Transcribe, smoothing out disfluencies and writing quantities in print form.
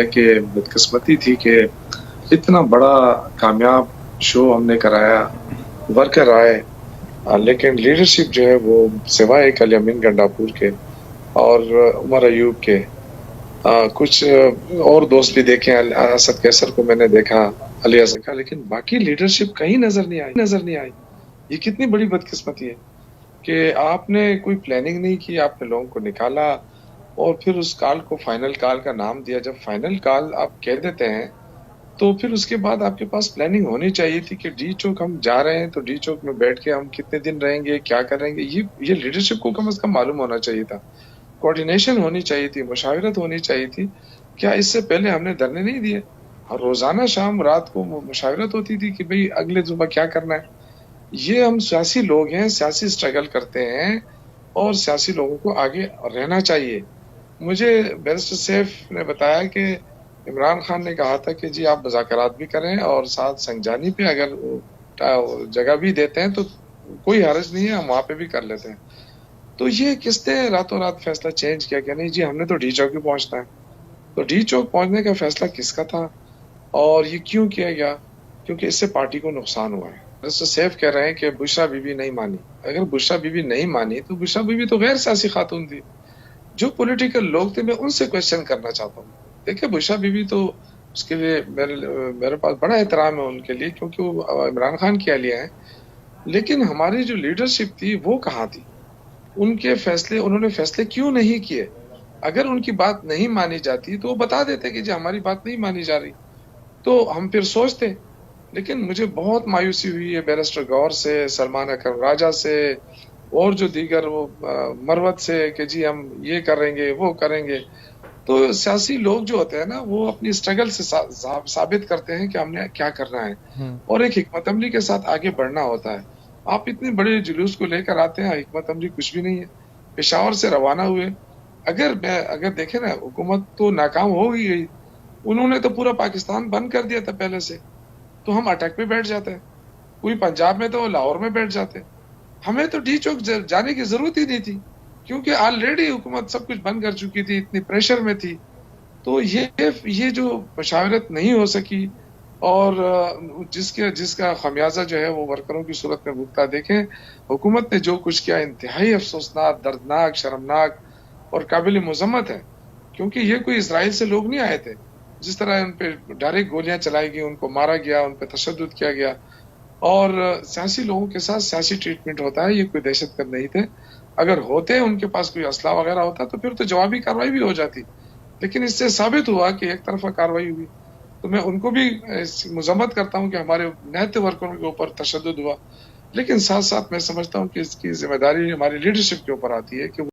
कि बदकिस्मती थी कि इतना बड़ा कामयाब शो हमने कराया, वर्कर आए, लेकिन लीडरशिप जो है वो सिवाय एक अल-यमीन गंडापुर के और उमर अयूब के कुछ और दोस्त भी देखे, असद कैसर को मैंने देखा, अली असद का, लेकिन बाकी लीडरशिप कहीं नजर नहीं आई। ये कितनी बड़ी बदकिस्मती है कि आपने कोई प्लानिंग नहीं की, आपने लोगों को निकाला और फिर उस कॉल को फाइनल कॉल का नाम दिया। जब फाइनल कॉल आप कह देते हैं तो फिर उसके बाद आपके पास प्लानिंग होनी चाहिए थी कि डी चौक हम जा रहे हैं तो डी चौक में बैठ के हम कितने दिन रहेंगे, क्या करेंगे। ये लीडरशिप को कम से कम मालूम होना चाहिए था, कोऑर्डिनेशन होनी चाहिए थी, मुशावरत होनी चाहिए थी। क्या इससे पहले हमने धरने नहीं दिए? और रोजाना शाम रात को मुशावरत होती थी कि भाई अगले सुबह क्या करना है। ये हम सियासी लोग हैं, सियासी स्ट्रगल करते हैं और सियासी लोगों को आगे रहना चाहिए। मुझे बैरिस्टर सैफ ने बताया कि इमरान खान ने कहा था कि जी आप मुज़ाकरात भी करें और साथ संगजानी पे अगर जगह भी देते हैं तो कोई हर्ज नहीं है, हम वहाँ पे भी कर लेते हैं। तो ये किसने रातों रात फैसला चेंज किया? क्या नहीं जी हमने तो डी चौक ही पहुंचना है। तो डी चौक पहुंचने का फैसला किसका था और ये क्यों किया गया? क्योंकि इससे पार्टी को नुकसान हुआ है। बैरिस्टर सैफ कह रहे हैं कि बुशरा बीबी नहीं मानी। अगर बुशरा बीबी नहीं मानी तो बुशरा बीबी तो गैर सियासी खातून थी। जो पॉलिटिकल लोग थे मैं उनसे क्वेश्चन करना चाहता हूँ। देखिए बुशरा बीबी तो उसके लिए मेरे पास बड़ा एहतराम है उनके लिए, क्योंकि वो इमरान खान की अहलिया है। लेकिन हमारी जो लीडरशिप थी वो कहाँ थी? उन्होंने फैसले क्यों नहीं किए? अगर उनकी बात नहीं मानी जाती तो वो बता देते कि जी हमारी बात नहीं मानी जा रही, तो हम फिर सोचते। लेकिन मुझे बहुत मायूसी हुई है बैरिस्टर गौर से, सलमान अकरम राजा से और जो दीगर वो मरवत से कि जी हम ये करेंगे वो करेंगे। तो सियासी लोग जो होते हैं ना वो अपनी स्ट्रगल से साबित करते हैं कि हमने क्या करना है और एक हिकमत अमली के साथ आगे बढ़ना होता है। आप इतने बड़े जुलूस को लेकर आते हैं, हिकमत अमली कुछ भी नहीं है। पेशावर से रवाना हुए, अगर देखें ना हुकूमत तो नाकाम हो ही गई। उन्होंने तो पूरा पाकिस्तान बंद कर दिया था पहले से, तो हम अटक पे बैठ जाते हैं। कोई पंजाब में तो लाहौर में बैठ जाते। हमें तो डी चौक जाने की जरूरत ही नहीं थी, क्योंकि ऑलरेडी हुकूमत सब कुछ बंद कर चुकी थी, इतनी प्रेशर में थी। तो ये जो मशावरत नहीं हो सकी और जिसका खमियाजा जो है वो वर्करों की सूरत में भुगता। देखें हुकूमत ने जो कुछ किया इंतहाई अफसोसनाक, दर्दनाक, शर्मनाक और काबिल मजम्मत है, क्योंकि ये कोई इसराइल से लोग नहीं आए थे। जिस तरह उन पे डायरेक्ट गोलियां चलाई गई, उनको मारा गया, उन पे तशद्दुद किया गया और सियासी लोगों के साथ सियासी ट्रीटमेंट होता है। ये कोई दहशतगर्द नहीं थे। अगर होते उनके पास कोई असला वगैरह होता तो फिर तो जवाबी कार्रवाई भी हो जाती। लेकिन इससे साबित हुआ कि एक तरफा कार्रवाई हुई। तो मैं उनको भी मजम्मत करता हूँ कि हमारे निहत्ते वर्करों के ऊपर तशद्दुद हुआ, लेकिन साथ साथ मैं समझता हूँ कि इसकी जिम्मेदारी हमारी लीडरशिप के ऊपर आती है कि